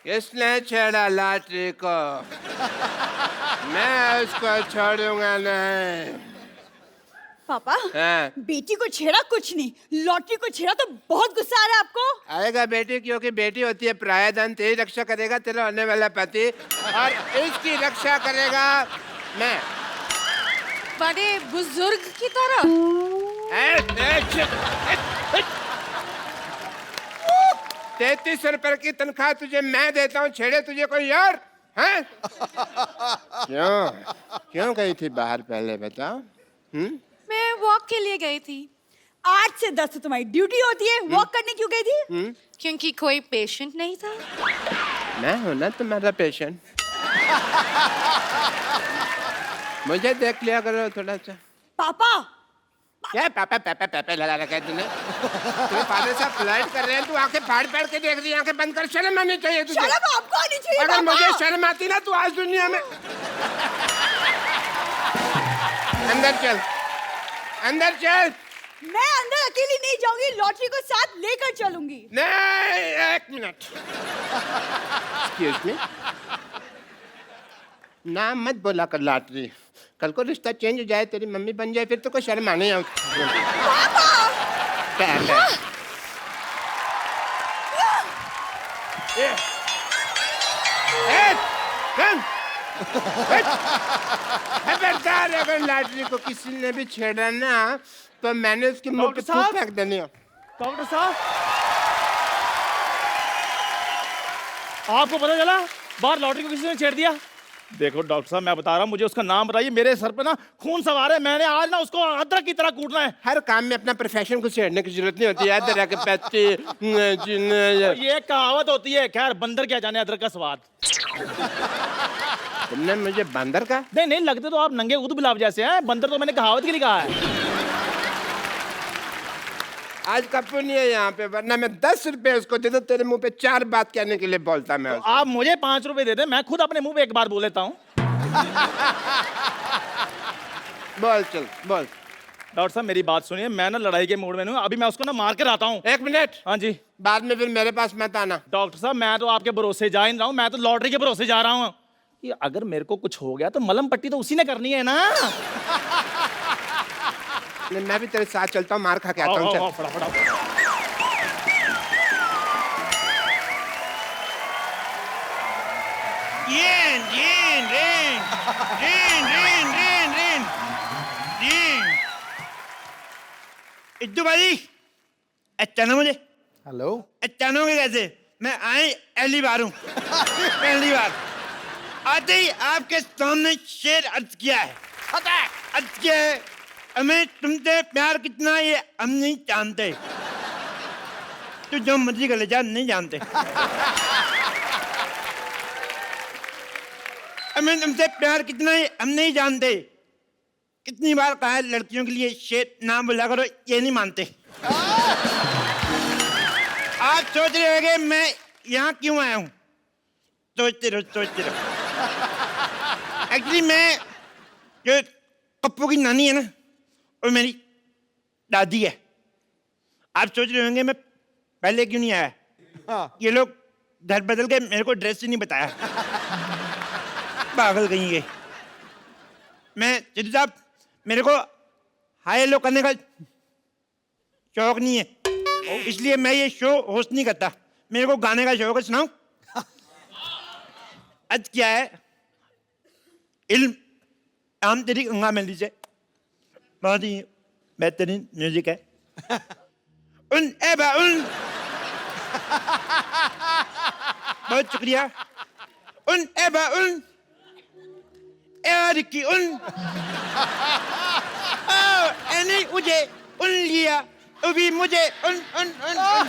इसने छेड़ा लॉटरी को, मैं उसको छोड़ूंगा नहीं। पापा, हाँ। बेटी को छेड़ा कुछ नहीं, लॉटरी को छेड़ा तो बहुत गुस्सा आ रहा है आपको। आएगा बेटी, क्योंकि बेटी होती है प्रायधन। तेरी रक्षा करेगा तेरा होने वाला पति, और इसकी रक्षा करेगा मैं। बड़े बुजुर्ग की तरह। 33 रुपए की तनख्वाह तुझे मैं देता हूँ, छेड़े तुझे कोई और हैं? क्यों क्यों गई थी बाहर, पहले बताओ। मैं वॉक के लिए गई थी। 8 से 10 तो तुम्हारी ड्यूटी होती है, वॉक करने क्यों गई थी? क्योंकि कोई पेशेंट नहीं था। मैं हूं ना तुम्हारा पेशेंट। मुझे देख लिया करो थोड़ा सा। पापा, क्या पापा पापा पापा लगा रखा है तूने? तेरे फादर साहब फ्लाइट कर रहे हैं, तू आंखें फाड़ फाड़ के देख रही है। आंखें बंद कर, शर्म आनी चाहिए तुझे। शर्म आपको आनी चाहिए। अगर पापा, मुझे शर्म आती ना, तू आज दुनिया में। अंदर चल, अंदर चल। मैं अंदर अकेली नहीं जाऊंगी, लॉटरी को साथ लेकर चलूंगी। नहीं, एक मिनट। एक्सक्यूज मी, नाम मत बोला कर लॉटरी। कल को रिश्ता चेंज हो जाए, तेरी मम्मी बन जाए, फिर तो कोई शर्म आने। खबरदार, अगर लॉटरी को किसी ने भी छेड़ा ना, तो मैंने उसके मुंह पे थूक फेंक देनी है। डॉक्टर साहब, आपको पता चला बाहर लॉटरी को किसी ने छेड़ दिया? देखो डॉक्टर साहब, मैं बता रहा हूँ, मुझे उसका नाम बताइए। मेरे सर पे ना खून सवार है। मैंने आज ना उसको अदरक की तरह कूटना है। हर काम में अपना प्रोफेशन को छेड़ने की जरूरत नहीं होती है। अदरक के पत्ते, ये कहावत होती है। खैर, बंदर क्या जाने अदरक का स्वाद। तुमने मुझे बंदर का? नहीं नहीं, लगते तो आप नंगे ऊद गुलाब जैसे हैं। बंदर तो मैंने कहावत के लिए कहा है। आज कपूर नहीं है यहाँ पे, वरना मैं 10 रुपए उसको दे दो, तेरे मुंह पे 4 बात कहने के लिए बोलता मैं उसको। आप मुझे 5 रुपए दे दे, मैं खुद अपने मुंह पे एक बार बोल लेता हूँ। बोल, चल बोल। डॉक्टर साहब, मेरी बात सुनिए। मैं ना लड़ाई के मूड में हूँ। अभी मैं उसको ना मार कर आता हूँ। 1 मिनट। हाँ जी। बाद में फिर मेरे पास मत आना। डॉक्टर साहब, मैं तो आपके भरोसे जा ही नहीं रहा हूँ। मैं तो लॉटरी के भरोसे जा रहा हूँ कि अगर मेरे को कुछ हो गया तो मलम पट्टी तो उसी ने करनी है ना। मैं भी तेरे साथ चलता हूँ, मार खा के आता हूँ। चल। फटाफट। इद्दू भाई, अचानक मुझे हेलो, अचानक कैसे? मैं आए पहली बार हूँ। पहली बार आते ही आपके सामने शेर अर्ज किया है। अर्ज किया है, हमें तुमसे प्यार कितना ये हम नहीं जानते। तू जो मर्जी कर ले जा, नहीं जानते। हमें तुमसे प्यार कितना है हम नहीं जानते। कितनी बार कहा है लड़कियों के लिए शेर नाम बोला करो, ये नहीं मानते। आप सोच रहे होंगे मैं यहाँ क्यों आया हूँ। सोचते रहो। एक्चुअली मैं, जो पप्पू की नानी है ना, वो मेरी दादी है। आप सोच रहे होंगे मैं पहले क्यों नहीं आया। हाँ। ये लोग घर बदल के मेरे को ड्रेस ही नहीं बताया। पागल कहीं गए। मैं सिद्धू साहब, मेरे को हाई लो करने का शौक नहीं है, इसलिए मैं ये शो होस्ट नहीं करता। मेरे को गाने का शौक है। सुनाऊं? आज क्या है, इल्म आम तेरी गंगा मेली से बहुत ही बेहतरीन म्यूजिक है। उन एबा उन, बहुत शुक्रिया। उन एबा उन की उन एनी मुझे उन लिया, अभी मुझे उन उन उन, उन।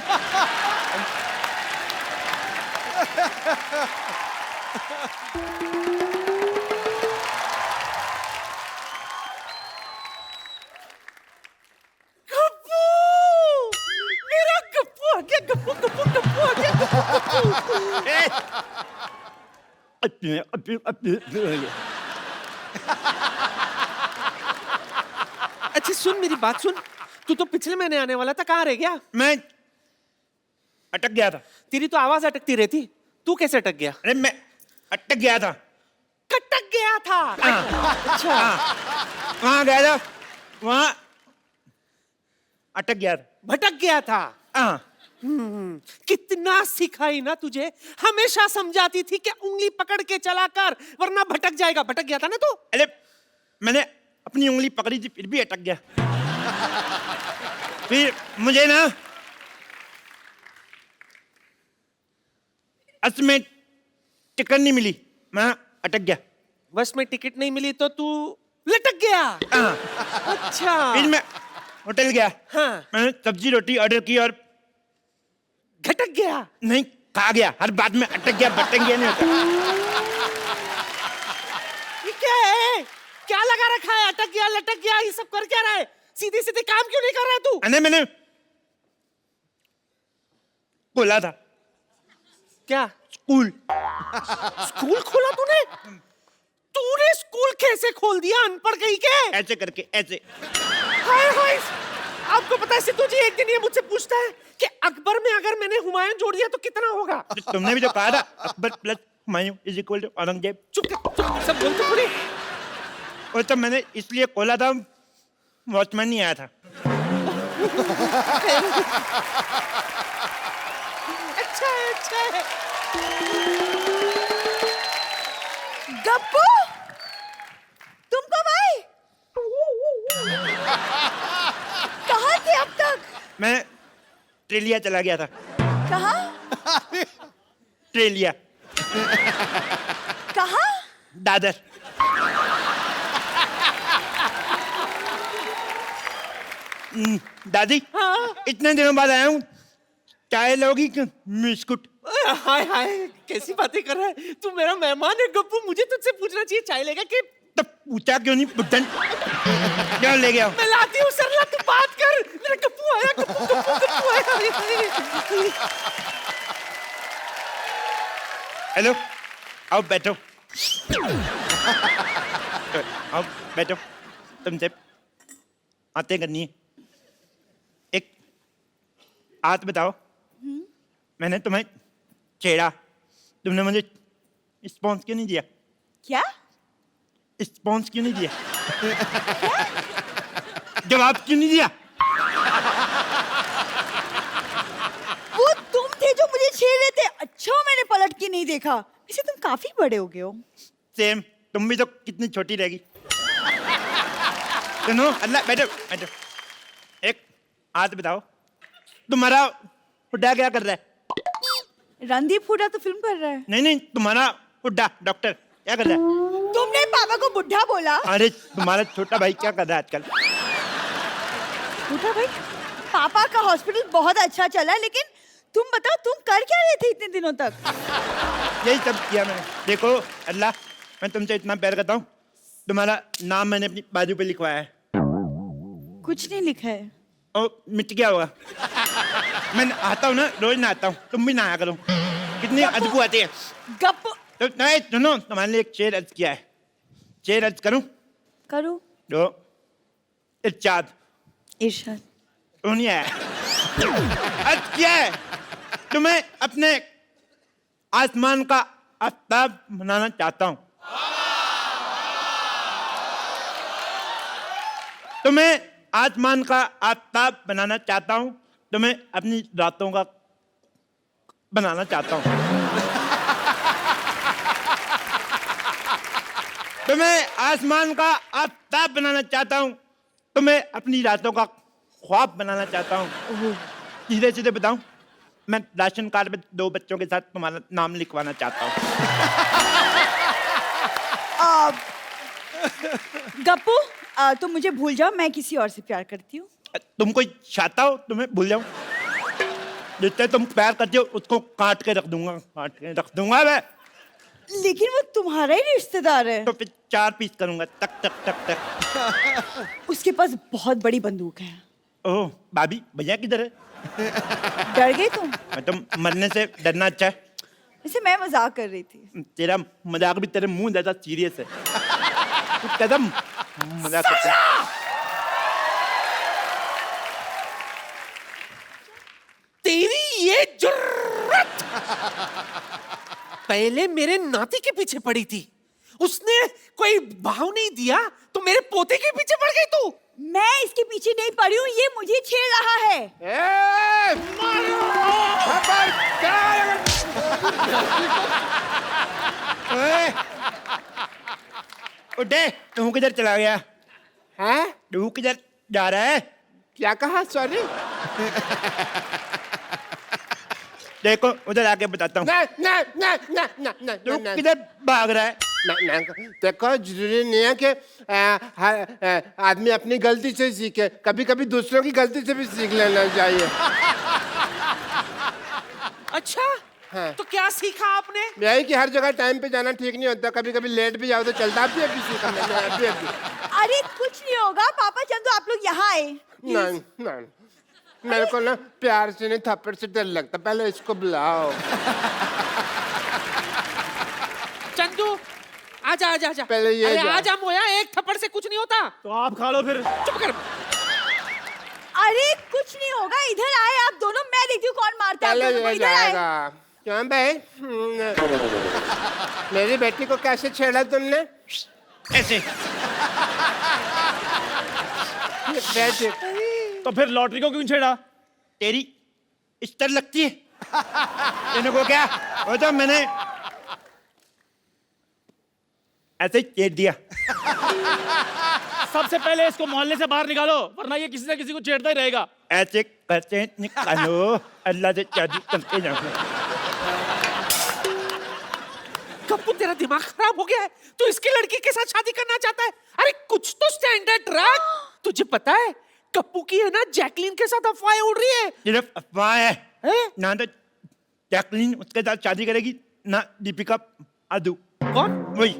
मेरा गप्पू आ गया, गप्पू आ गया। अच्छा सुन, मेरी बात सुन। तू तो पिछले महीने आने वाला था, कहाँ रह गया? मैं अटक गया था। तेरी तो आवाज अटकती रहती। तू कैसे अटक गया? अरे मैं अटक गया था। कटक गया था। अच्छा। वहां गया था, वहां अटक गया था। भटक गया था। हाँ। कितना सिखाई ना तुझे, हमेशा समझाती थी कि उंगली पकड़ के चला कर वरना भटक जाएगा। भटक गया था ना तू। अरे मैंने अपनी उंगली पकड़ी थी फिर भी अटक गया। फिर मुझे ना बस में टिकट नहीं मिली, मैं अटक गया। बस में टिकट नहीं मिली तो तू लटक गया। हाँ। अच्छा। फिर मैं होटल गया। हाँ। मैंने सब्जी रोटी ऑर्डर की और घटक गया। नहीं खा गया। हर बात में अटक गया भटक गया नहीं होता। ये क्या है? क्या लगा रखा है? अटक गया लटक गया ये सब कर क्या रहा है? सीधे सीधे काम क्यों नहीं कर रहा तू? अरे मैंने खोला था क्या? स्कूल। स्कूल खोला तूने? तूने स्कूल कैसे खोल दिया अनपढ़ कहीं के? ऐसे करके ऐसे। हाय हाय। आपको पता है सिद्धू जी, एक दिन ये मुझसे पूछता है कि अकबर में अगर मैंने हुमायूं जोड़ दिया तो कितना होगा? तुमने भी तो कहा था Akbar plus Humayun is equal to Aurangzeb. चुप चुप, सब बोलते पूरे। और तब मैंने इसलिए खोला था, वॉचमैन नहीं आया था। अच्छा है, अच्छा है। गप्पू, तुम कब आए? कहाँ थे अब तक? मैं ट्रेलिया चला गया था। कहाँ? ट्रेलिया कहाँ? दादर। दादी, इतने दिनों बाद आया हूँ, चाय लोगी कि बिस्कुट? हाय हाय, कैसी बातें कर रहा है तू? मेरा मेहमान है गप्पू, मुझे तुझसे पूछना चाहिए चाय लेगा कि? तब पूछा क्यों नहीं बुड्ढन? क्या ले गया? मैं लाती हूँ सरला, तू बात कर। मेरा गप्पू आया, गप्पू गप्पू गप्पू आया। हेलो, आओ बैठो। आओ बैठो, तुमसे बातें करनी है। एक बात बताओ, मैंने तुम्हें छेड़ा, तुमने मुझे रिस्पॉन्स क्यों नहीं दिया? क्या? रिस्पॉन्स क्यों नहीं दिया? जवाब क्यों नहीं दिया? वो तुम थे जो मुझे छेड़ रहे थे। अच्छा मैंने पलट के नहीं देखा। वैसे तुम काफी बड़े हो गए हो। सेम, तुम भी तो कितनी छोटी रहेगी। सुनो, अल्लाह बैठो बैठो। एक बात बताओ, तुम्हारा हुड्डा क्या कर रहा है? रणदीप हुड्डा तो फिल्म कर रहा है। नहीं नहीं, तुम्हारा हुड्डा डॉक्टर क्या कर रहा है? तुमने पापा को बुढ़ा बोला। अरे तुम्हारा छोटा भाई क्या कर रहा है आजकल? बुढ़ा भाई? पापा का हॉस्पिटल बहुत अच्छा चला है, लेकिन तुम बताओ तुम कर क्या रहे थे इतने दिनों तक? यही सब किया मैंने। देखो अल्लाह, मैं तुमसे इतना प्यार करता हूँ, तुम्हारा नाम मैंने अपनी बाजू पे लिखवाया है। कुछ नहीं लिखा है। ओ मिट गया होगा। मैं आता हूँ ना, रोज नहाता हूँ, तुम भी नहाया करो। कितनी अदबू आती है। गप तो नहीं सुनो, तुम्हारे लिए एक शेर अर्ज किया है। शेर अर्ज करूं? करो। तो इरशाद। इरशाद। तो नहीं आया। अर्ज किया है, तुम्हें अपने आसमान का आफ्ताब बनाना चाहता हूं। तुम्हें आसमान का आफ्ताब बनाना चाहता हूं, तुम्हें अपनी रातों का बनाना चाहता हूं। तुम्हें आसमान का आफ्ताब बनाना चाहता हूं, तुम्हें अपनी रातों का ख्वाब बनाना चाहता हूं। सीधे सीधे बताऊं, मैं राशन कार्ड में 2 बच्चों के साथ तुम्हारा नाम लिखवाना चाहता हूं। गप्पू, तुम मुझे भूल जाओ, मैं किसी और से प्यार करती हूँ। तुम कोई चाहता हो तुम्हें भूल जाऊं? जिससे तुम प्यार करते हो उसको काट के रख दूंगा, काट के रख दूंगा मैं। लेकिन वो तुम्हारा ही रिश्तेदार है। तो फिर 4 पीस करूंगा, टक टक टक टक। उसके पास बहुत बड़ी बंदूक है। ओह भाभी, भैया किधर है? डर गए तुम? मैं तो मरने से डरना अच्छा है। वैसे मैं मजाक कर रही थी। तेरा मजाक भी तेरे मुंह जैसा सीरियस है। तू कदम मजाक करता है। तेरी ये जुर्रत पहले मेरे नाती के पीछे पड़ी थी, उसने कोई भाव नहीं दिया तो मेरे पोते के पीछे पड़ गई तू। मैं इसके पीछे नहीं पड़ी हूँ, ये मुझे छेड़ रहा है। ए, खबरदार! ओए, उठे, तू किधर चला गया? हैं? तू किधर जा रहा है? क्या कहा? सॉरी। देखो उधर आके बताता हूँ। तू नहीं। किधर भाग रहा है? देखो, जरूरी नहीं है कि आदमी अपनी गलती से सीखे, कभी कभी दूसरों की गलती से भी सीख लेना चाहिए। अच्छा, हाँ। तो क्या सीखा आपने? यही कि हर जगह टाइम पे जाना ठीक नहीं होता, कभी कभी लेट भी जाओ तो चलता भी सीखा मैंने अभी। अरे कुछ नहीं होगा पापा चंदू, आप लोग यहाँ आए। नहीं नहीं, मेरे को ना प्यार से नहीं थप्पड़ से डर लगता, पहले इसको बुलाओ। चंदू आजा आजा आजा। पहले ये अरे जा। आजा मोया, एक थप्पड़ से कुछ नहीं होता। तो आप खा लो फिर। चुप कर। अरे कुछ नहीं होगा, इधर आए आप दोनों, मैं देखती हूँ कौन मारता है आप पहले दोनों को। ये इधर आए। जाएगा। क्यों भाई? मेरी बेटी को कैसे छेड़ा तुमने? ऐसे। बेटी तो फिर लॉटरी को क्यों छेड़ा? तेरी इस्तर लगती है। इनको क्या? वो तो मैंने ऐसे ही छेड़ दिया। सबसे पहले इसको मोहल्ले से बाहर निकालो, वरना ये किसी न किसी को छेड़ता ही रहेगा। ऐसे करते निकालो, अल्लाह से शादी करके जाओ। कप्पू तेरा दिमाग खराब हो गया है, तू इसकी लड़की के साथ शादी करना चाहता है? अरे कुछ तो स्टैंडर्ड रख। तुझे पता है कप्पू की है ना जैकलीन के साथ अफवाहें उड़ रही है। सिर्फ अफवाह है। हैं? ना तो जैकलीन उसके साथ शादी करेगी, ना दीपिका आदू। कौन? वही।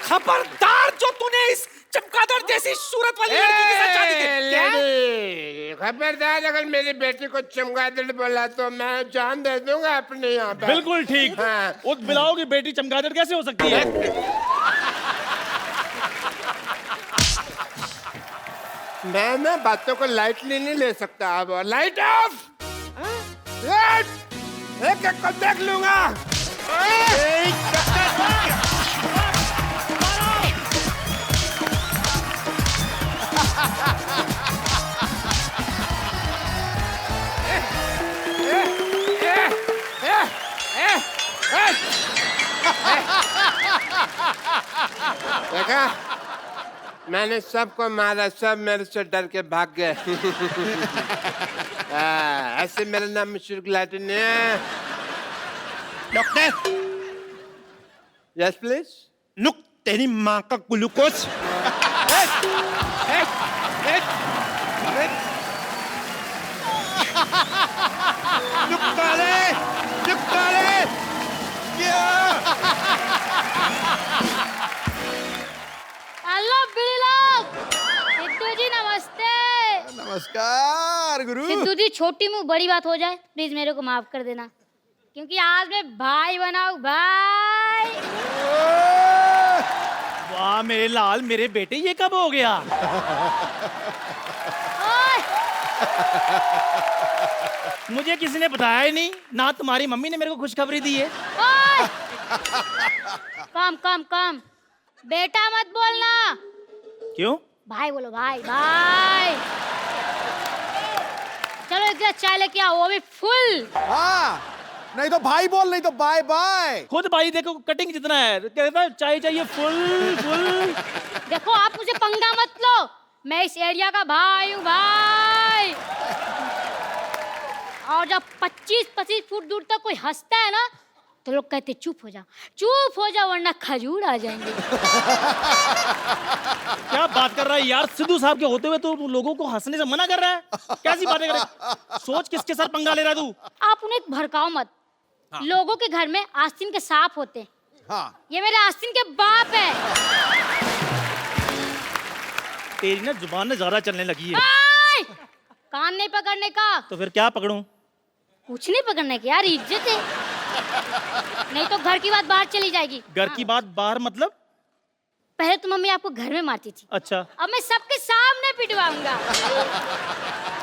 खबरदार जो तूने इस चमगादड़ जैसी सूरत वाली लड़की के साथ शादी की। क्या? लेडी, खबरदार, अगर मेरी बेटी को चमगादड़ बोला तो मैं जान दे दूंगा अपने यहाँ पे। बिल्कुल ठीक। हाँ। उस बिलाओ की बेटी चमगादड़ कैसे हो सकती है? मैं ना बातों को लाइटली नहीं ले सकता। अब लाइट ऑफ। एक एक को देख लूंगा। देखा, मैंने सबको मारा, सब मेरे से डर के भाग गए। ऐसे मेरा नाम मशहूर गुलाटी है। Doctor, yes please. नुक तेरी माँ का ग्लूकोज। नुक काले, नुक काले। हेलो बिल्लो, सिद्धू जी नमस्ते। नमस्कार गुरु। सिद्धू जी छोटी मुंह बड़ी बात हो जाए, प्लीज मेरे को माफ कर देना, क्योंकि आज मैं भाई बनाऊं भाई। वाह मेरे लाल, मेरे बेटे, ये कब हो गया? ओए, मुझे किसी ने बताया ही नहीं, ना तुम्हारी मम्मी ने मेरे को खुशखबरी दी है। ओए, कम कम कम, बेटा मत बोलना, क्यों? भाई बोलो, भाई भाई। चलो एक गिलास चाय लेके आओ, वो भी फुल। हाँ, नहीं तो भाई बोल, नहीं तो बाय बाय। खुद भाई देखो कटिंग जितना है, कहता है चाय चाहिए फुल फुल। देखो आप मुझे पंगा मत लो, मैं इस एरिया का भाई हूँ भाई। और जब 25-25 फुट दूर तक कोई हंसता है ना, तो लोग कहते चुप हो जा वरना खजूर आ जाएंगे। क्या बात कर रहा है यार, सिद्धू साहब के होते हुए तो लोगों को हंसने से मना कर रहा है? कैसी बातें कर रहा है? सोच किसके साथ पंगा ले रहा है तू? आप उन्हें भड़काओ मत। हाँ। लोगों के घर में आस्तीन के सांप होते हैं। हाँ। ये मेरे आस्तीन के बाप है। तेरी ना जुबान में ज्यादा चलने लगी है। आय! कान नहीं पकड़ने का। तो फिर क्या पकड़ूं? कुछ नहीं पकड़ने की यार, इज्जत है, नहीं तो घर की बात बाहर चली जाएगी। घर की बात बाहर मतलब? पहले तो मम्मी आपको घर में मारती थी, अच्छा। अब मैं सबके सामने पिटवाऊंगा।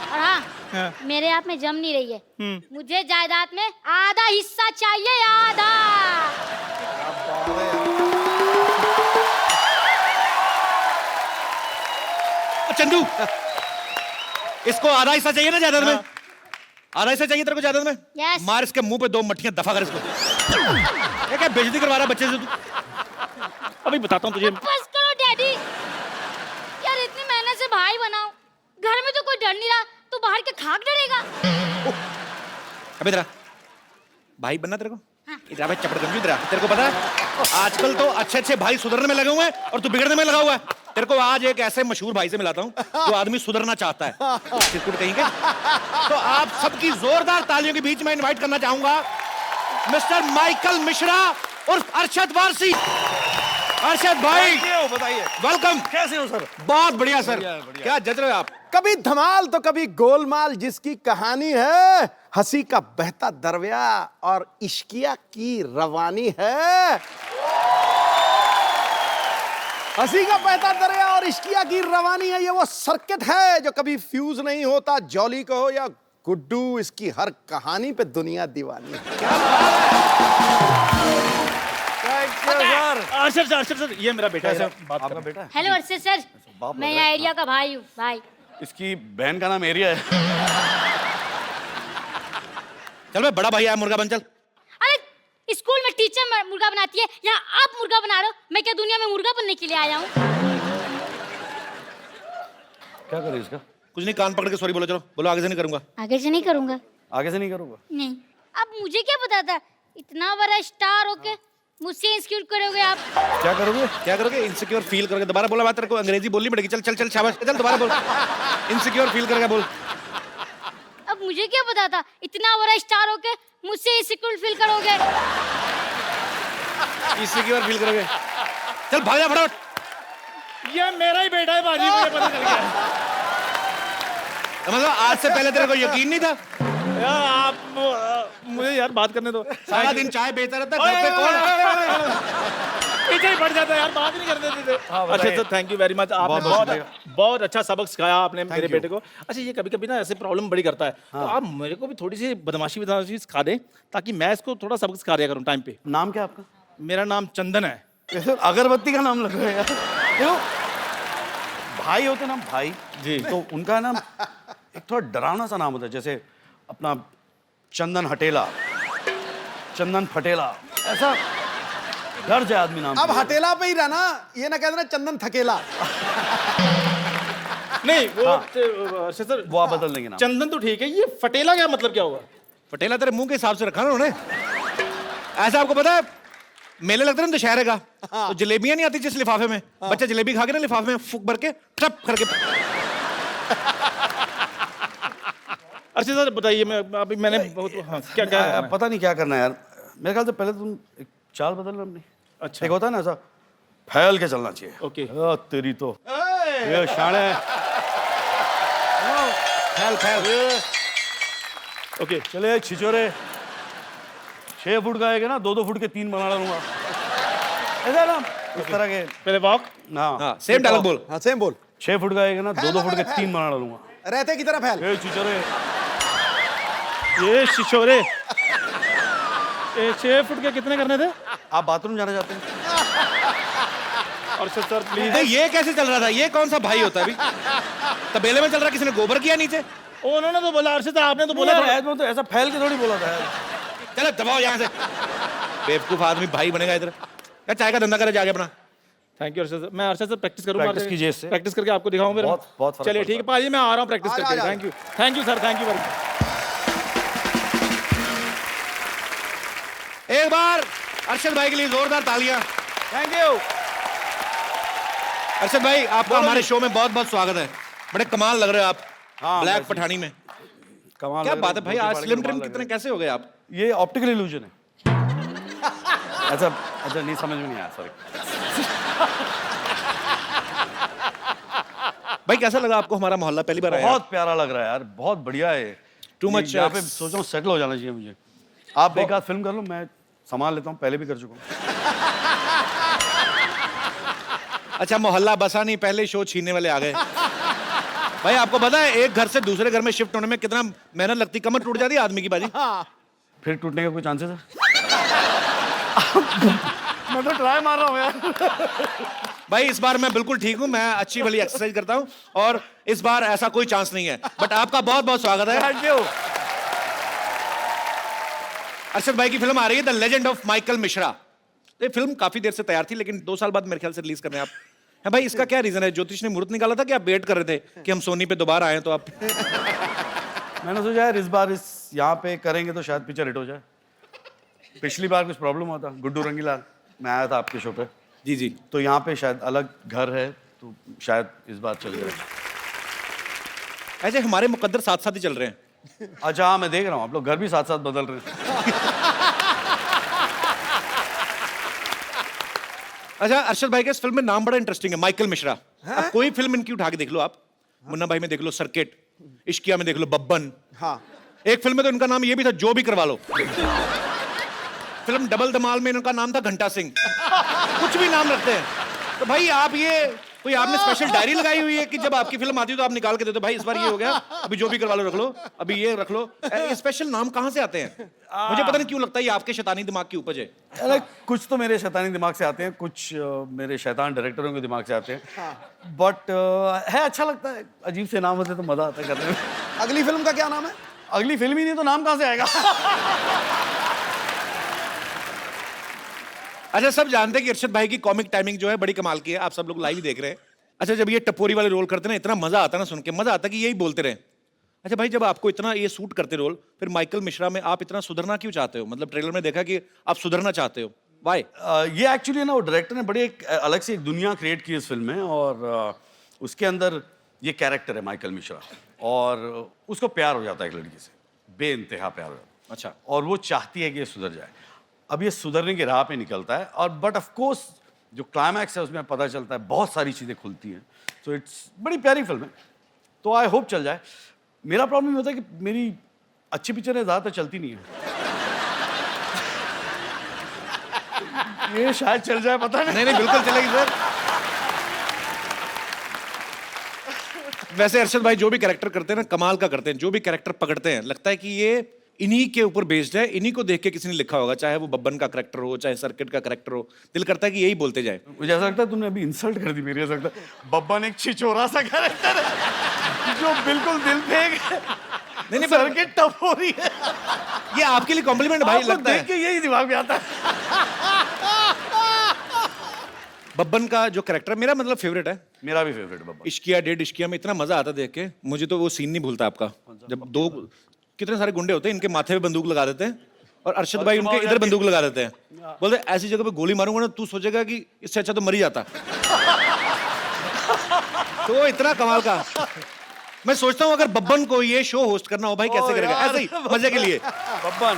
और हाँ, हाँ। मेरे आप में जम नहीं रही है। मुझे जायदाद में आधा हिस्सा चाहिए, आधा। चंदू, इसको आधा हिस्सा चाहिए ना जायदाद में? आधा हिस्सा चाहिए तेरे को जायदाद में? Yes. मार इसके मुंह पे 2 मट्ठियां, दफा कर इसको। ये क्या बेइज्जती करवा रहा है बच्चे से तू? अभी बताता हूँ तुझे। बस करो डैडी, यार इतनी मेहनत से भाई बनाओ, घर में तो कोई डर नहीं रहा, तो बाहर के खाक डरेगा। अबे तेरा भाई बनना तेरे को? इधर आ भाई, चपड़ गंजू इधर आ। तेरे को पता है आजकल तो अच्छे भाई सुधरने में लगे हुए हैं और तू बिगड़ने में लगा हुआ है। तेरे को आज एक ऐसे मशहूर भाई से मिलाता हूँ जो आदमी सुधरना चाहता है। चिरकुट कहेंगे। तो आप सबकी जोरदार तालियों के बीच में इनवाइट करना चाहूंगा मिस्टर माइकल मिश्रा उर्फ अरशद वारसी। अरशद भाई बताइए वेलकम। कैसे हो सर? बहुत बढ़िया सर। क्या जज रहे हो आप? कभी धमाल तो कभी गोलमाल, जिसकी कहानी है हंसी का बहता दरया और इश्किया की रवानी है। हंसी का बहता दरिया और इश्किया की रवानी है, ये वो सर्किट है जो कभी फ्यूज नहीं होता। जॉली कहो या गुड्डू, इसकी हर कहानी पे दुनिया दीवानी है। अर्शद सर, ये मेरा बेटा है। आपका बेटा है? हेलो अर्शद सर, मैं यहाँ एरिया का भाई हूँ। भाई इसकी बहन का नाम एरिया है। चल भाई, बड़ा भाई आया, मुर्गा बन चल। अरे स्कूल में टीचर मुर्गा बनाती है, यहाँ आप मुर्गा बना रहे हो। मैं क्या दुनिया में मुर्गा बनने के लिए आया हूँ? क्या करे इसका? कुछ नहीं, कान पकड़ के सॉरी बोलो। चलो बोलो, आगे से नहीं करूंगा। आगे से नहीं करूंगा। आगे से नहीं करूंगा? नहीं। अब मुझे क्या पता था इतना बड़ा स्टार होके मुझसे इंस्क्यूर करोगे आप? क्या करोगे? क्या करोगे? इनसिक्योर फील करोगे। दोबारा बोला बात, तेरे को अंग्रेजी बोलनी पड़ेगी। चल चल चल, शाबाश, चल दोबारा बोल। इनसिक्योर फील करके बोल। अब मुझे क्या पता था इतना बड़ा स्टार होके मुझसे इंसिक्योर फील करोगे? इनसिक्योर फील करोगे। चल भाग जा फटाफट। ये मेरा ही बेटा है बाजी, मुझे पता चल गया। मतलब आज से पहले तेरे को यकीन नहीं था? यार आप मुझे यार बात करने दो। सारा दिन चाय बेचता रहता है, घर पे कौन? पीछे ही पड़ जाता है यार, बात नहीं करने देते। अच्छा sir, thank you very much. आपने बहुत अच्छा सबक सिखाया आपने मेरे बेटे को। अच्छा, ये कभी कभी ना ऐसे प्रॉब्लम बड़ी करता है, तो आप मेरे को भी थोड़ी सी बदमाशी सिखा दें ताकि मैं इसको थोड़ा सबक सिखा दिया करूँ टाइम पे। नाम क्या आपका? मेरा नाम चंदन है। अगरबत्ती का नाम लग रहा है यार। देखो, भाई होते ना भाई जी, तो उनका नाम एक थोड़ा डरावना सा नाम होता है, जैसे अपना चंदन हटेला, चंदन फटेला, ऐसा डर जाए आदमी नाम। अब हटेला पे ही रहना, ये ना कह देना चंदन थकेला। नहीं वो सर, वो आप बदल देंगे नाम। चंदन तो ठीक है, ये फटेला क्या मतलब क्या होगा? फटेला तेरे मुंह के हिसाब से रखा ना उन्होंने। ऐसा आपको पता है, मेले लगते हैं ना दशहरे का, तो जलेबियां नहीं आती जिस लिफाफे में, बच्चे जलेबी खा के ना लिफाफे में फूक भर के टप करके। अच्छा सर बताइए, मैं अभी मैंने बहुत क्या क्या पता नहीं क्या करना है यार। मेरे ख्याल से पहले तुम एक चाल बदल अपनी। अच्छा, एक होता है ना ऐसा, फैल के चलना चाहिए। ओके। तेरी तो ये शाणे। फैल फैल। ओके, चले छिचोरे, 6 फुट का आएगा ना, 2-2 फुट के 3 बना लूंगा। ऐसा ना इस तरह के। पहले वॉक। हाँ, सेम डायलॉग बोल। हाँ सेम बोल। 6 फुट का आएगा ना, 2-2 फुट के 3 बना लूंगा। रहते की तरह फैल। छिचोरे, ये शिशोरे, ये 6 फुट के कितने करने थे? आप बाथरूम जाना चाहते हैं? और सर प्लीज। ये कैसे चल रहा था? ये कौन सा भाई होता है? अभी तबेले में चल रहा, किसी ने गोबर किया नीचे? उन्होंने तो बोला, अर्शद आपने तो बोला था। तो ऐसा फैल के थोड़ी बोला था। चलो दबाओ यहाँ से। बेवकूफ आदमी भाई बनेगा इधर। क्या चाय का धंधा करे जाके अपना। Thank you Arshad sir. मैं अर्शद सर प्रैक्टिस करूंगा। प्रैक्टिस कीजिए इससे। प्रैक्टिस करके आपको दिखाऊं फिर। बहुत चलिए ठीक है पाजी, मैं आ रहा हूँ प्रैक्टिस करके। Thank you sir, thank you very much. एक बार अरशद भाई के लिए जोरदार तालियां। Thank you. अरशद भाई, आपका हमारे शो में बहुत बहुत स्वागत है। बड़े कमाल लग रहे हो आप। हाँ, ब्लैक पठानी में कमाल। क्या बात है भाई, आज स्लिम ट्रिम कितने कैसे हो गए आप? ये ऑप्टिकल इल्यूजन है। अच्छा नहीं, समझ में नहीं आया, सॉरी। भाई कैसा लगा आपको हमारा मोहल्ला? पहली बार आया? बहुत प्यारा लग रहा है यार, बहुत बढ़िया है। Too much यहाँ पे सोच रहा हूँ सेटल हो जाना चाहिए मुझे। आप एक आध फिल्म कर लो, मैं संभाल लेता हूँ, पहले भी कर चुका हूँ। अच्छा, मोहल्ला बसा नहीं, पहले शो छीनने वाले आ गए। भाई आपको पता है एक घर से दूसरे घर में शिफ्ट होने में कितना मेहनत लगती, कमर टूट जाती है आदमी की बाजी। फिर टूटने का कोई चांसेस है? मैं तो ट्राई मार रहा हूँ यार। भाई इस बार मैं बिल्कुल ठीक हूँ, मैं अच्छी वाली एक्सरसाइज करता हूँ और इस बार ऐसा कोई चांस नहीं है। बट आपका बहुत बहुत स्वागत है। Thank you. अरशद भाई की फिल्म आ रही है the legend of Michael Mishra. ये फिल्म काफी देर से तैयार थी लेकिन 2 साल बाद मेरे ख्याल से रिलीज करने आप है। भाई इसका क्या रीजन है? ज्योतिष ने मुहूर्त निकाला था कि आप वेट कर रहे थे कि हम सोनी पे दोबारा आए तो आप? मैंने सोचा यार इस बार इस यहाँ पे करेंगे तो शायद पिक्चर हिट हो जाए। पिछली बार कुछ प्रॉब्लम हुआ था, गुड्डू रंगीला मैं आया था आपके शो पे। जी जी। तो यहाँ पे शायद अलग घर है तो शायद इस बार चल जाए। ऐसे हमारे मुकद्दर साथ साथ ही चल रहे हैं। अच्छा हाँ मैं देख रहा हूँ आप लोग घर भी साथ साथ बदल रहे हैं। अच्छा अरशद भाई के इस फिल्म में नाम बड़ा इंटरेस्टिंग है, माइकल मिश्रा। अब कोई फिल्म इनकी उठा के देख लो आप, मुन्ना भाई में देख लो सर्किट, इश्किया में देख लो बब्बन। हाँ। एक फिल्म में तो इनका नाम ये भी था जो भी करवा लो। फिल्म डबल धमाल में इनका नाम था घंटा सिंह। कुछ भी नाम रखते हैं। तो भाई आप ये कोई आपने स्पेशल डायरी लगाई हुई है कि जब आपकी फिल्म आती है तो आप निकाल के देते हो भाई इस बार ये हो गया, अभी जो भी करवा लो रख लो, अभी ये रख लो। ये स्पेशल नाम कहाँ से आते हैं? मुझे पता नहीं क्यों लगता है ये आपके शैतानी दिमाग की उपज है। अरे कुछ तो मेरे शैतानी दिमाग से आते हैं, कुछ मेरे शैतान डायरेक्टरों के दिमाग से आते हैं। बट है अच्छा लगता है, अजीब से नाम होते तो मजा आता है करने में। अगली फिल्म का क्या नाम है? अगली फिल्म ही नहीं तो नाम कहाँ से आएगा? अच्छा सब जानते हैं कि अरशद भाई की कॉमिक टाइमिंग जो है बड़ी कमाल की है, आप सब लोग लाइव ही देख रहे हैं। अच्छा जब ये टपोरी वाले रोल करते हैं ना इतना मजा आता है ना सुन के, मजा आता है कि यही बोलते रहे। अच्छा भाई जब आपको इतना ये सूट करते रोल, फिर माइकल मिश्रा में आप इतना सुधरना क्यों चाहते हो? मतलब ट्रेलर में देखा कि आप सुधरना चाहते हो, वाई? ये एक्चुअली ना वो डायरेक्टर ने बड़ी एक अलग से एक दुनिया क्रिएट की इस फिल्म में और उसके अंदर ये कैरेक्टर है माइकल मिश्रा और उसको प्यार हो जाता है एक लड़की से, बेइंतहा प्यार हो जाता है। अच्छा। और वो चाहती है कि ये सुधर जाए। अब ये सुधरने की राह पे निकलता है और बट ऑफ कोर्स जो क्लाइमैक्स है उसमें पता चलता है बहुत सारी चीज़ें खुलती हैं। तो इट्स बड़ी प्यारी फिल्म है, तो आई होप चल जाए। मेरा प्रॉब्लम ये होता है कि मेरी अच्छी पिक्चरें ज़्यादातर चलती नहीं है। ये शायद चल जाए, पता नहीं। नहीं बिल्कुल चलेगी सर। वैसे अरशद भाई जो भी कैरेक्टर करते हैं ना कमाल का करते हैं, जो भी कैरेक्टर पकड़ते हैं लगता है कि ये इन्हीं के ऊपर बेस्ड है, इन्हीं को देख के किसी ने लिखा होगा, चाहे वो बब्बन का कैरेक्टर हो चाहे सर्किट का कैरेक्टर हो, दिल करता है कि यही बोलते जाए। मुझे ऐसा लगता है तुमने अभी इंसल्ट कर दी मेरी। ऐसा लगता है बब्बन एक छिछोरा सा कैरेक्टर है जो बिल्कुल दिल फेंक नहीं सर्किट टफ हो रही है। ये आपके लिए कॉम्प्लीमेंट भाई आपको लगता देख है। के यही दिमाग में आता है। बब्बन का जो कैरेक्टर मेरा मतलब फेवरेट है। मेरा भी फेवरेट बब्बन। इश्किया डेड इश्किया में इतना मजा आता देख के, मुझे तो वो सीन नहीं भूलता आपका, जब दो कितने सारे गुंडे होते हैं इनके माथे पे बंदूक लगा देते हैं और अरशद भाई उनके इधर बंदूक लगा देते हैं, बोलते ऐसी जगह पे गोली मारूंगा ना तू सोचेगा कि इससे अच्छा तो मर ही जाता। तो इतना कमाल का। मैं सोचता हूँ अगर बब्बन को ये शो होस्ट करना हो भाई कैसे करेगा? ऐसे ही मजे के लिए। बब्बन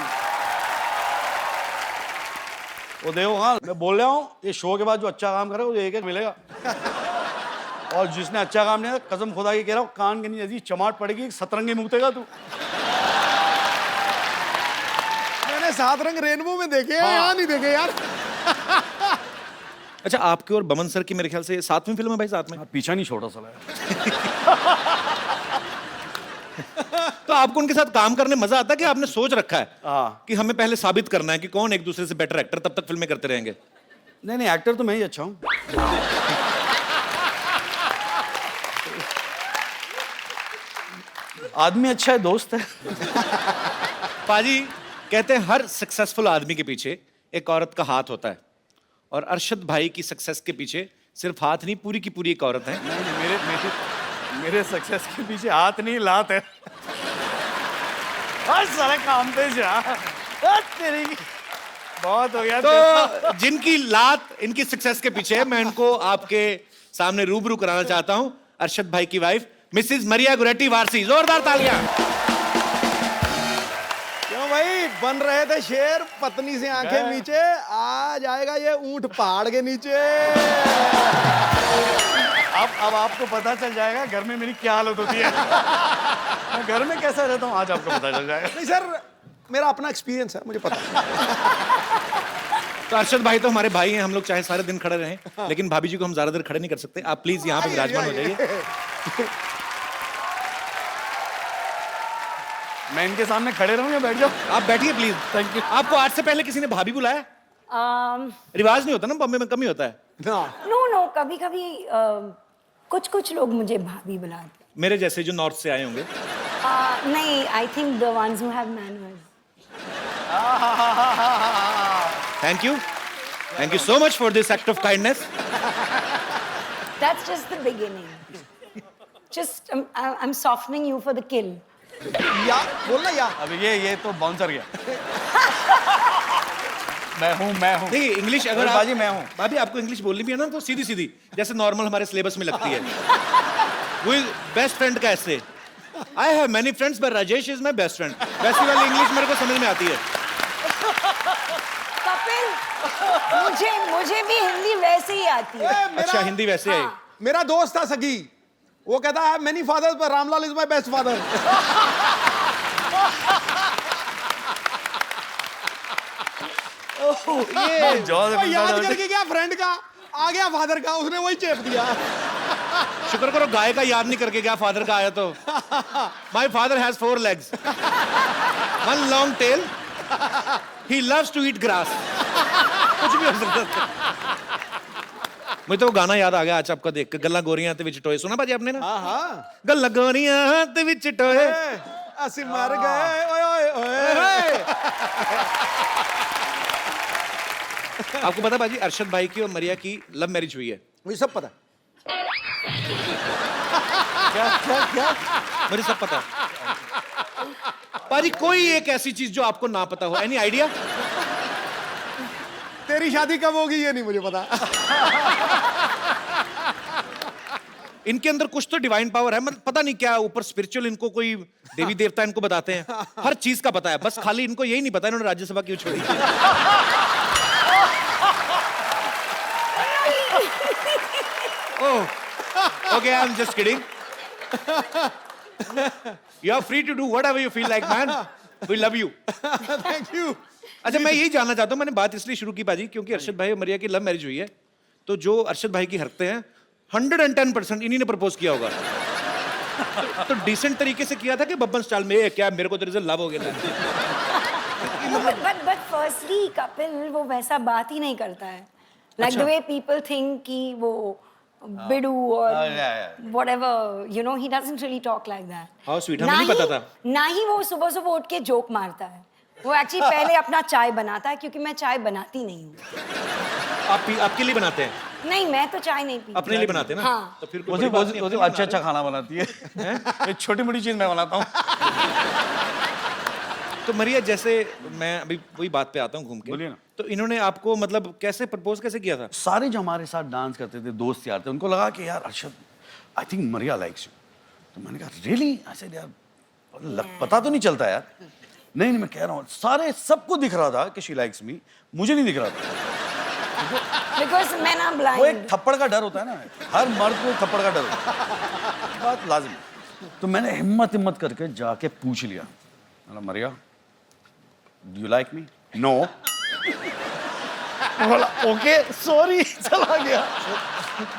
वो देखो, हाँ मैं बोल रहा हूँ ये शो के बाद जो अच्छा काम करे वो एक एक मिलेगा और जिसने अच्छा काम नहीं किया कसम खुदा की कह रहा हूँ कान के नीचे ऐसी चमाट पड़ेगी, सतरंगी मुक्तेगा तू। मैंने 7 रंग रेनबो में देखे हैं, यहाँ नहीं देखे यार। अच्छा आपके और बमन सर की मेरे ख्याल से 7वीं फिल्म है भाई साथ में? पीछा नहीं छोटा साला है। तो आपको उनके साथ काम करने मजा आता है कि आपने सोच रखा है हाँ। कि हमें पहले साबित करना है कि कौन एक दूसरे से बेटर एक्टर, तब तक फिल्में करते रहेंगे? नहीं एक्टर तो मैं ही अच्छा हूँ। आदमी अच्छा है, दोस्त है। पाजी कहते हैं हर सक्सेसफुल आदमी के पीछे एक औरत का हाथ होता है और अरशद भाई की सक्सेस के पीछे सिर्फ हाथ नहीं पूरी की पूरी एक औरत है। मेरे सक्सेस के पीछे हाथ नहीं लात है। हर सारे काम पे जा तेरी बहुत हो गया। तो जिनकी लात इनकी सक्सेस के पीछे है मैं इनको आपके सामने रूबरू कराना चाहता हूं, अरशद भाई की वाइफ मिसेस मरिया गुरेटी वारसी। जोरदार तालियां। क्यों भाई बन रहे थे शेर, पत्नी से आंखें नीचे, आ जाएगा ये ऊंट पहाड़ के नीचे। अब आपको पता चल जाएगा घर में मेरी क्या हालत होती है। मैं घर में कैसा रहता हूँ आज आपको पता चल जाएगा। नहीं सर मेरा अपना एक्सपीरियंस है, मुझे पता है। तो अरशद भाई तो हमारे भाई हैं, हम लोग चाहे सारे दिन खड़े रहें लेकिन भाभी जी को हम ज्यादा देर खड़े नहीं कर सकते। आप प्लीज यहाँ पे विराजमान हो जाइए। मैं इनके सामने खड़े रहूं या बैठ जाऊं? आप बैठिए प्लीज। Thank you. आपको आज से पहले किसी ने भाभी बुलाया? रिवाज नहीं होता ना, बॉम्बे में कम ही होता है। नो कभी कभी कुछ कुछ लोग मुझे भाभी बुलाते हैं। मेरे जैसे जो नॉर्थ से आए होंगे। नहीं, I think the ones who have manners. Thank you so much for this act of kindness. That's just the beginning. Just I'm softening you for the kill. या बोलना या। अब ये तो बाउंसर गया। मैं हूँ। देखिए इंग्लिश अगर बाजी मैं हूँ। भाभी आपको इंग्लिश बोलनी भी है ना तो सीधी सीधी जैसे नॉर्मल हमारे सिलेबस में लगती है। वो बेस्ट फ्रेंड का ऐसे I have many friends but Rajesh is my best friend, वैसी वाली इंग्लिश मेरे को समझ में आती है। कपिल, मुझे भी हिंदी वैसे ही आती है। अच्छा हिंदी वैसे है। मेरा दोस्त था सगी, वो कहता है मेनी फादर्स पर Ramlal is my best father. याद करके क्या फ्रेंड का आ गया फादर का, उसने वही चेप दिया। शुक्र करो गाय का याद नहीं करके गया, फादर का आया तो। My father has 4 legs, 1 long tail, he loves to eat grass। कुछ भी हो सकता है। मुझे तो वो गाना याद आ गया आज आपका देख के, गल्ला गोरियां ते विच टोए। सुना भाजी आपने ना? हाँ गल्ला गोरियां ते विच टोए असी मर गए ओए ओए ओए। आपको पता भाजी अरशद भाई की और मरिया की लव मैरिज हुई है? मुझे सब पता। क्या मुझे सब पता है भाजी। कोई एक ऐसी चीज जो आपको ना पता हो, एनी आइडिया? तेरी शादी कब होगी ये नहीं मुझे पता। इनके अंदर कुछ तो डिवाइन पावर है, मतलब पता नहीं क्या ऊपर स्पिरिचुअल, इनको कोई देवी देवता इनको बताते हैं, हर चीज का पता है, बस खाली इनको यही नहीं पता इन्होंने राज्यसभा क्यों छोड़ी। Okay, I'm just kidding. You are free to do whatever you feel like, man. We love you. Thank you. अच्छा मैं यही जानना चाहता हूँ, मैंने बात इसलिए शुरू की बाजी क्योंकि अरशद भाई और मरिया की लव मैरिज हुई है, तो जो अरशद भाई की हरकतें हैं 110% इन्हीं ने प्रपोज किया होगा। तो डिसेंट तरीके से किया था कि बब्बन स्टाइल में, क्या मेरे को तेरे से लव हो गया था? But firstly, कपिल वो वैसा बात ही नहीं करता है। Like the way people think कि वो बिडू और whatever, you know, he doesn't really talk like that. How sweet, हमें नहीं पता था। ना ही वो सुबह सुबह उठ के जोक मारता है। वो एक्चुअली पहले अपना चाय बनाता है, क्योंकि मैं चाय बनाती नहीं हूँ। आपके लिए बनाते हैं? नहीं, मैं तो चाय नहीं पीती। अपने लिए बनाते हैं ना? हाँ। तो फिर वो अच्छा खाना बनाती है। एक छोटी मोटी चीज मैं बनाता हूँ। तो मरिया जैसे मैं अभी वही बात पे आता हूँ घूम के, बोलिए ना। तो इन्होंने आपको मतलब कैसे प्रपोज कैसे किया था? सारे जो हमारे साथ डांस करते थे दोस्त यार थे, उनको लगा कि यार Arshad I think Maria likes you. तो मैंने कहा रियली? ऐसे यार पता तो नहीं चलता यार। नहीं मैं कह रहा हूँ, सारे सबको दिख रहा था कि शी लाइक्स मी, मुझे नहीं दिख रहा था। Because men are blind. वो एक थप्पड़ का डर होता है ना, हर मर्द को एक थप्पड़ का डर होता है, बात लाजिम। तो मैंने हिम्मत करके जाके पूछ लिया, Maria do you like me? No. बोला ओके सॉरी, चला गया।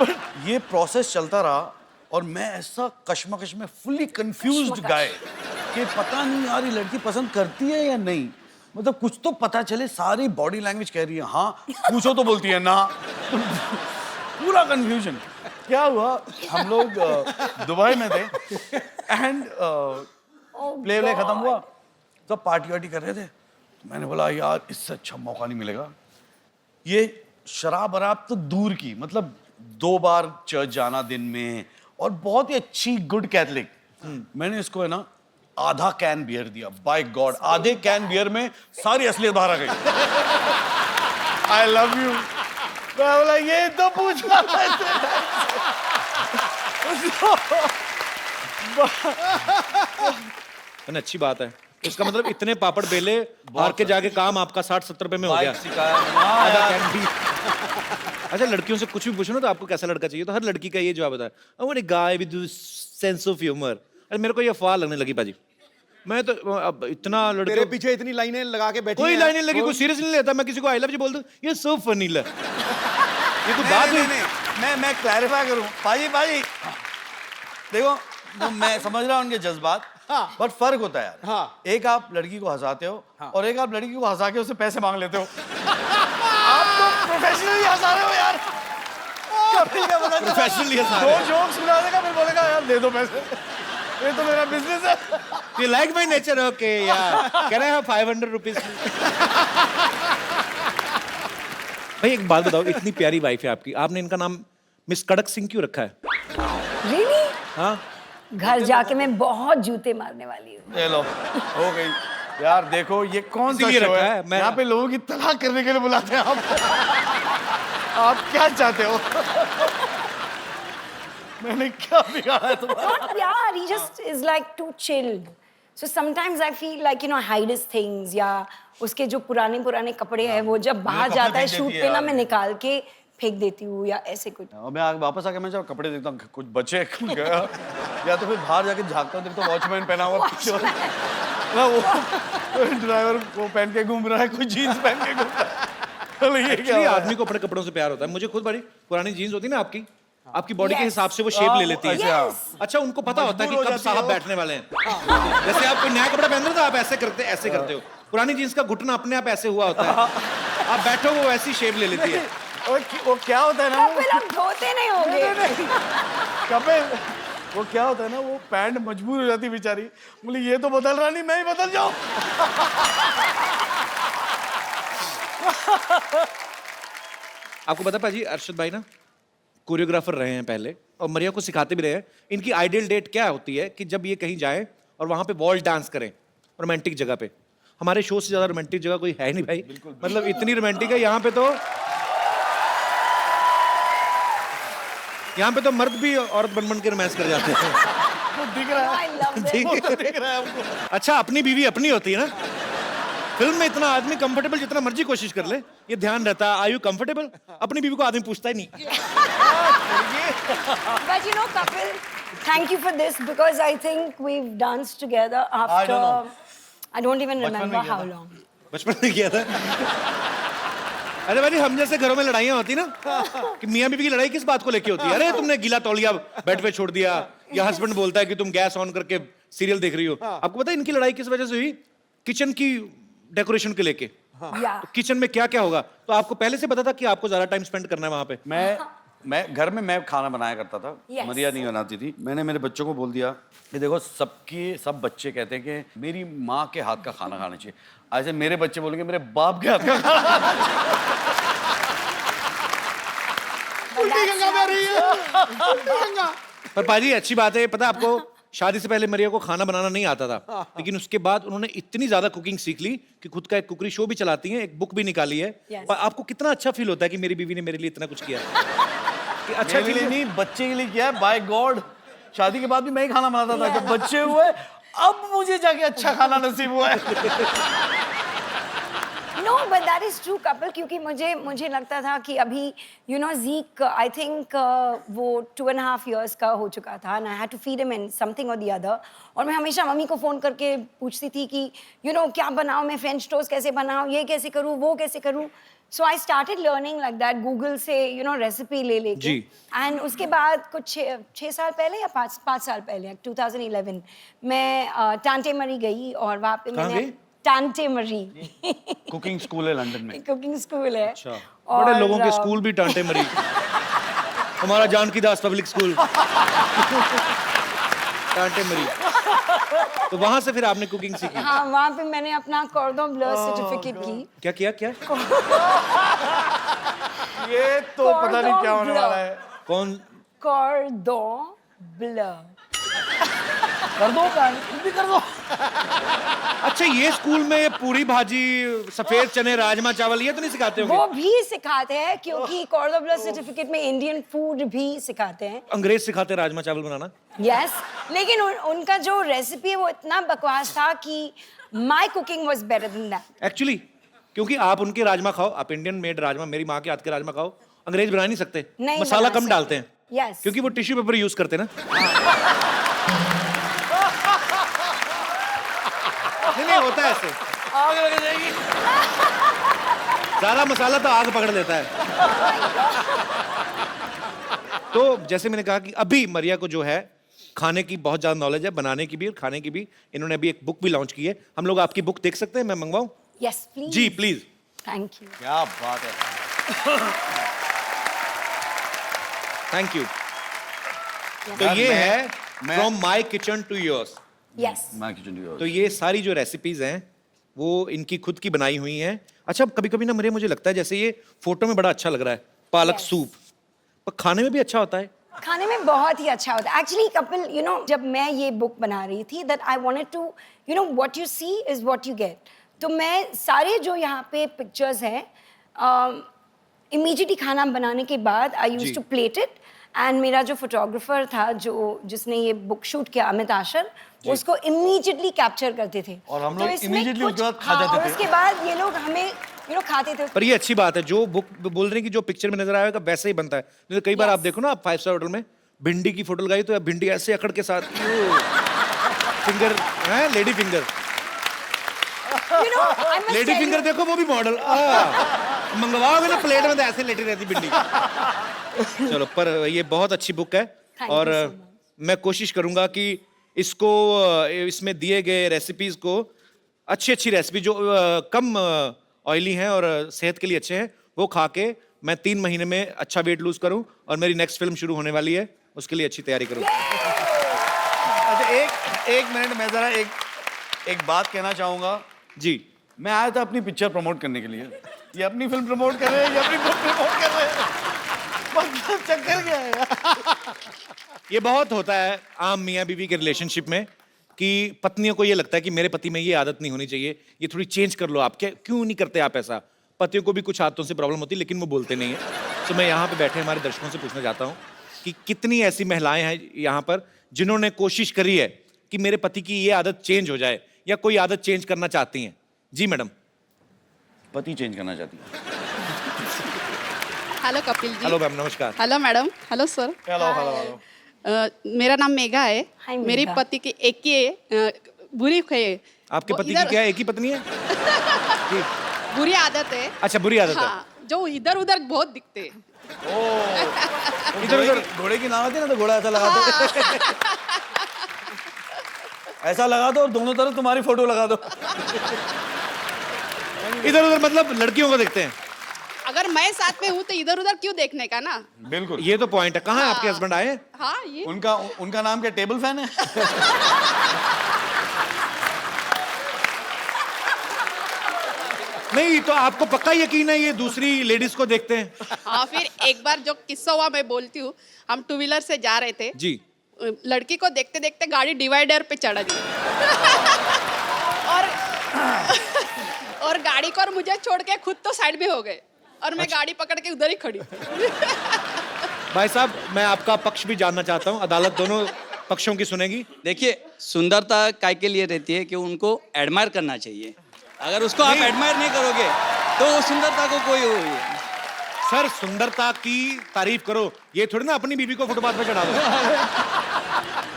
बट ये प्रोसेस चलता रहा और मैं ऐसा कश्मकश में फुल्ली कंफ्यूज्ड गाय कि पता नहीं यार ये लड़की पसंद करती है या नहीं, मतलब कुछ तो पता चले। सारी बॉडी लैंग्वेज कह रही है हाँ, पूछो तो बोलती है ना। पूरा कंफ्यूजन। क्या हुआ, हम लोग दुबई में थे एंड प्ले खत्म हुआ, तो पार्टी वार्टी कर रहे थे। तो मैंने बोला यार इससे अच्छा मौका नहीं मिलेगा। ये शराब वराब तो दूर की, मतलब 2 बार चर्च जाना दिन में और बहुत ही अच्छी गुड कैथलिक। मैंने इसको है ना आधा कैन बियर दिया। बाय गॉड, आधे कैन बियर में सारी असलियत बाहर आ गई। I love you. मैं बोला ये तो पूछना था। अच्छी बात है, इसका मतलब इतने पापड़ बेले हार के जाके काम आपका 60-70 रुपए में हो गया। अच्छा लड़कियों से कुछ भी पूछो ना तो आपको कैसा लड़का चाहिए, तो हर लड़की का ये जवाब होता है I want a guy with sense of humour. अरे मेरे को ये अफवाह लगने लगी बाजी। मैं तो अब इतना लड़के तेरे पीछे इतनी लाइनें लगा के बैठी कोई हैं। लाइनें लगी, कोई सीरियस नहीं लेता। मैं किसी को आई लव यू बोल दूं, ये सो फनी ल। ये तो बात नहीं, मैं क्लैरिफाई करूं। भाई देखो, मैं समझ रहा हूं उनके जज्बात, बट फर्क होता है यार। हाँ। एक आप लड़की को हंसाते हो और एक आप लड़की को हंसा के उससे पैसे मांग लेते हो। आप तो प्रोफेशनली हंसा रहे हो यार। कपिल क्या पता प्रोफेशनली हंसा दो जोक्स सुना देगा फिर बोलेगा यार दे दो पैसे, ये तो मेरा बिजनेस है। You like my nature? Okay, yeah. Can I have 500 rupees? भाई एक बात बताओ, इतनी प्यारी वाइफ है आपकी, आपने इनका नाम मिस कड़क सिंह क्यों रखा है? Really? हाँ? घर जाके मैं बहुत जूते मारने वाली हूँ। ले लो, हो गई यार। देखो ये कौन सा इसीलिए शो रखा है? है, मैं- यहाँ पे लोगों की तलाक करने के लिए बुलाते हैं आप। आप क्या चाहते हो? मैंने क्या बिगाड़ा है तुम्हारा? Not यार, he just is like too chilled. So sometimes I feel like hide his things, या उसके जो पुराने कपड़े हैं वो जब बाहर कपड़े जाता है फेंक शूट देती है पे ना यार। मैं निकाल के फेंक देती हूँ या ऐसे कुछ। और मैं वापस आके मैं जब कपड़े देखता हूँ कुछ बचे कुछ गया, या तो फिर बाहर जाके झांकता हूँ देखता हूँ वॉचमैन पहना हुआ पीछे ना वो ड्राइवर वो पहन के घूम रहा है, कोई जीन्स पहन के घूम रहा है। चलो ये क्या Actually, हो रहा है? आदमी को अपने कपड़ों से प्यार होता है। मुझे खुद बड़ी पुरानी जीन्स होती है ना आपकी बॉडी के हिसाब से वो शेप ले लेती है। Yes. अच्छा, उनको पता होता है कि मजबूर हो कब जाती साहब है वो। बैठने वाले हैं। जैसे आप कोई नया कपड़ा पहन रहे हो तो आप ऐसे करते हो। पुरानी जीन्स का घुटना अपने आप ऐसे हुआ होता है, आप बैठो वो वैसी शेप ले लेती है। वो क्या होता है ना, कपिल आप धोते नहीं होंगे। कपिल वो क्या होता है ना, वो पैंट मजबूर हो जाती है बेचारी, बोली ये तो बदल रहा नहीं, मैं ही बदल जाऊं। आपको पता पाजी, अरशद भाई ना कोरियोग्राफर रहे हैं पहले और मरिया को सिखाते भी रहे हैं। इनकी आइडियल डेट क्या होती है कि जब ये कहीं जाए और वहां पे वॉल डांस करें रोमांटिक जगह पे। हमारे शो से ज्यादा रोमांटिक जगह कोई है नहीं भाई, मतलब इतनी रोमांटिक है यहाँ पे तो मर्द भी औरत बन के रोमांस कर जाते हैं। दिख रहा है, I love this. दिख रहा है हमको। अच्छा, अपनी बीवी अपनी होती है ना। फिल्म में इतना आदमी कंफर्टेबल जितना मर्जी कोशिश कर ले, ये ध्यान रहता है, आर यू कंफर्टेबल? अपनी बीवी को आदमी पूछता ही नहीं। But Kapil, thank you for this because I think we've danced together after I don't even remember how long. बचपन में किया था। अरे भाई, हम जैसे घरों में लड़ाइयाँ होती ना कि मियाँ बीवी की लड़ाई किस बात को लेके होती है? अरे तुमने गीला तौलिया बेड पे छोड़ दिया, या हस्बैंड बोलता है कि तुम गैस ऑन करके सीरियल देख रही हो। आपको पता है इनकी लड़ाई किस वजह से हुई? किचन की डेकोरेशन के लेके। Yeah. तो किचन में क्या क्या होगा, तो आपको पहले से पता था कि आपको ज्यादा टाइम स्पेंड करना है वहां पे? मैं घर में मैं खाना बनाया करता था। Yes. मरिया नहीं बनाती थी। मैंने मेरे बच्चों को बोल दिया कि देखो सब बच्चे कहते हैं कि मेरी माँ के हाथ का खाना खाना चाहिए, ऐसे मेरे बच्चे बोलेंगे मेरे बाप के हाथ का खाना खाना चाहिए। उल्टी गंगा बह रही है, उल्टी गंगा। पर पाजी अच्छी बात है, पता है आपको, शादी से पहले मरिया को खाना बनाना नहीं आता था, लेकिन उसके बाद उन्होंने इतनी ज्यादा कुकिंग सीख ली कि खुद का एक कुकरी शो भी चलाती हैं, एक बुक भी निकाली है। Yes. पर आपको कितना अच्छा फील होता है कि मेरी बीवी ने मेरे लिए इतना कुछ किया कि अच्छा मेरे लिए नहीं, बच्चे के लिए किया है। बाय गॉड, शादी के बाद भी मैं ही खाना बनाता था। जब बच्चे हुए अब मुझे जाके अच्छा खाना नसीब हुआ है। No, but that is true, Kapil, क्योंकि मुझे लगता था कि अभी Zeke, I think वो 2.5 years का हो चुका था, and I had to feed him in something or the other. और मैं हमेशा मम्मी को फोन करके पूछती थी कि क्या बनाऊं मैं, फ्रेंच टोस्ट कैसे बनाऊं, ये कैसे करूं, वो कैसे करूं। So I started learning like that, Google से रेसिपी ले लेके। जी। And उसके बाद कुछ 6 साल पहले या 5 साल पहले 2011 मैं टांटे मरी गई और वहाँ पे कहाँ मैंने गई? टांटे मरी कुकिंग स्कूल है लंदन में। कुकिंग स्कूल है। अच्छा, बड़े लोगों के स्कूल भी टांटे मरी। हमारा जानकी दास पब्लिक स्कूल टांटे मरी। तो वहां से फिर आपने कुकिंग सीखी? हाँ, वहाँ पे मैंने अपना कॉर्डन ब्लू सर्टिफिकेट की। क्या ये तो पता नहीं क्या होने वाला है। कौन? कॉर्डन ब्लू। कर दो, भी कर दो। अच्छा, ये स्कूल में पूरी भाजी, सफेद चने, राजमा चावल ये तो नहीं सिखाते होंगे? वो भी सिखाते हैं क्योंकि कॉर्डन ब्लू सर्टिफिकेट में इंडियन फूड भी सिखाते हैं। अंग्रेज सिखाते हैं राजमा चावल बनाना? यस, लेकिन उनका जो रेसिपी है वो इतना बकवास था कि my cooking was better than that. Actually क्योंकि आप उनके राजमा खाओ, आप इंडियन मेड राजमा, मेरी माँ के हाथ के राजमा खाओ, अंग्रेज बना नहीं सकते। नहीं मसाला बना कम सकते। डालते हैं। यस, क्योंकि वो टिश्यू पेपर यूज करते हैं ना। नहीं होता है ऐसे, आग लग जाएगी। ज्यादा मसाला तो आग पकड़ लेता है। तो जैसे मैंने कहा कि अभी मरिया को जो है खाने की बहुत ज़्यादा नॉलेज है, बनाने की भी और खाने की भी। इन्होंने अभी एक बुक भी लॉन्च की है। हम लोग आपकी बुक देख सकते हैं? मैं मंगवाऊं? Yes, please. जी प्लीज। Thank you. क्या बात है। Thank you. Yes. तो ये है from my kitchen to yours. Yes. मैं किचन टू तो ये सारी जो रेसिपीज हैं वो इनकी खुद की बनाई हुई हैं। अच्छा, कभी कभी ना मुझे लगता है जैसे ये फोटो में बड़ा अच्छा लग रहा है पालक Yes. सूप, पर खाने में भी अच्छा होता है। खाने में बहुत ही अच्छा होता है एक्चुअली कपिल यू नो जब मैं ये बुक बना रही थी that I wanted to you know what you see is what you get. तो मैं सारे जो यहाँ पे पिक्चर्स हैं इमीडिएटली खाना बनाने के बाद I used to plate it and मेरा जो फोटोग्राफर था जिसने ये बुक शूट किया अमित आशर उसको इमीडिएटली कैप्चर करते थे और हम तो लोग इसमें immediately कुछ- उसके बाद खा हाँ, जाते और थे। उसके बाद ये लोग हमें यू नो खाते थे। पर ये अच्छी बात है, जो बुक बोल रहे हैं कि जो पिक्चर में नजर आएगा वैसे ही बनता है। नहीं तो कई बार Yes. आप देखो ना, आप 5 स्टार होटल में भिंडी की फोटो लगाई तो आप भिंडी ऐसे अकड़ के साथ फिंगर है, lady finger. You know, I must lady tell finger you- देखो, वो भी मॉडल मंगवाओगे ना प्लेट में तो ऐसे लेटी रहती भिंडी। चलो, पर ये बहुत अच्छी बुक है Thank और you so much. मैं कोशिश करूंगा कि इसको इसमें दिए गए रेसिपीज को अच्छी रेसिपी जो कम ऑयली हैं और सेहत के लिए अच्छे हैं वो खा के मैं 3 महीने में अच्छा वेट लूज करूं और मेरी नेक्स्ट फिल्म शुरू होने वाली है, उसके लिए अच्छी तैयारी करूं। अच्छा, एक मिनट, मैं जरा एक बात कहना चाहूंगा जी। मैं आया था अपनी पिक्चर प्रमोट करने के लिए, ये अपनी फिल्म प्रमोट कर रहे हैं, ये अपनी बुक प्रमोट कर रहे हैं। मतलब चक्कर क्या है यार? ये बहुत होता है आम मियाँ बीवी के रिलेशनशिप में कि पत्नियों को ये लगता है कि मेरे पति में ये आदत नहीं होनी चाहिए, ये थोड़ी चेंज कर लो। आप क्या क्यों नहीं करते आप ऐसा? पतियों को भी कुछ आदतों से प्रॉब्लम होती है लेकिन वो बोलते नहीं है। तो मैं यहाँ पे बैठे हमारे दर्शकों से पूछना चाहता हूँ कि कितनी ऐसी महिलाएं हैं यहाँ पर जिन्होंने कोशिश करी है कि मेरे पति की ये आदत चेंज हो जाए या कोई आदत चेंज करना चाहती हैं? जी मैडम। पति चेंज करना चाहती है। Hello Kapil ji. Hello ma'am, नमस्कार। Hello madam. Hello sir. Hello. मेरा नाम मेघा है। Hi, मेरी मेघा। पति की एक ही बुरी है। आपके वो पति की इधर- क्या है? एक ही पत्नी है? जी। बुरी आदत है। अच्छा, बुरी आदत है। हाँ, जो इधर उधर बहुत दिखते हैं। इधर उधर घोड़े की नाव आती है ना, तो घोड़ा ऐसा लगा दो। ऐसा लगा दो और दोनों तरफ तुम्हारी फोटो लगा दो। इधर उधर मतलब लड़कियों को देखते हैं। अगर मैं साथ में हूँ तो इधर उधर क्यों देखने का ना? बिल्कुल, ये तो पॉइंट है। कहाँ है आपके हस्बैंड? आए? हाँ, ये उनका नाम क्या टेबल फैन है? नहीं तो आपको पक्का यकीन है ये दूसरी लेडीज को देखते हैं? हाँ, फिर एक बार जो किस्सा हुआ मैं बोलती हूँ। हम 2 व्हीलर से जा रहे थे जी। लड़की को देखते देखते गाड़ी डिवाइडर पे चढ़ा दी और गाड़ी को और मुझे छोड़ के खुद तो साइड में हो गए और मैं गाड़ी पकड़ के उधर ही खड़ी। भाई साहब, मैं आपका पक्ष भी जानना चाहता हूँ। अदालत दोनों पक्षों की सुनेगी। देखिए, सुंदरता काय के लिए रहती है कि उनको एडमायर करना चाहिए। अगर उसको आप एडमायर नहीं करोगे तो वो सुंदरता को कोई सर, सुंदरता की तारीफ करो, ये थोड़ी ना अपनी बीवी को फुटपाथ पे चढ़ा दो।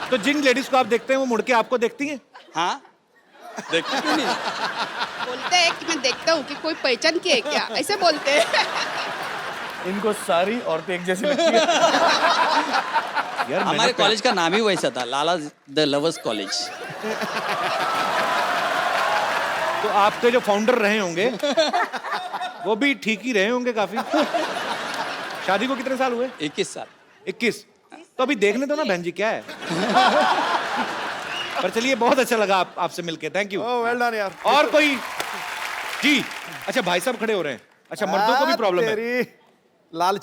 तो जिन लेडीज को आप देखते हैं वो मुड़ के आपको देखती हैं? हाँ, देखते क्यों नहीं? बोलते हैं कि मैं देखता हूँ कि कोई पहचान की है क्या, ऐसे बोलते हैं। इनको सारी औरतें एक जैसी लगती है। यार हमारे कॉलेज का नाम ही वैसा था, लाला द लवर्स कॉलेज। तो आपके जो फाउंडर रहे होंगे वो भी ठीक ही रहे होंगे काफी। शादी को कितने साल हुए? 21 साल। 21? तो अभी देखने दो ना बहन जी क्या है। पर चलिए, बहुत अच्छा लगा आपसे मिलके। Thank you. वेल डन यार। और कोई? जी। अच्छा, भाई साहब खड़े हो रहे हैं। अच्छा, मर्दों को भी प्रॉब्लम है? तेरी लाल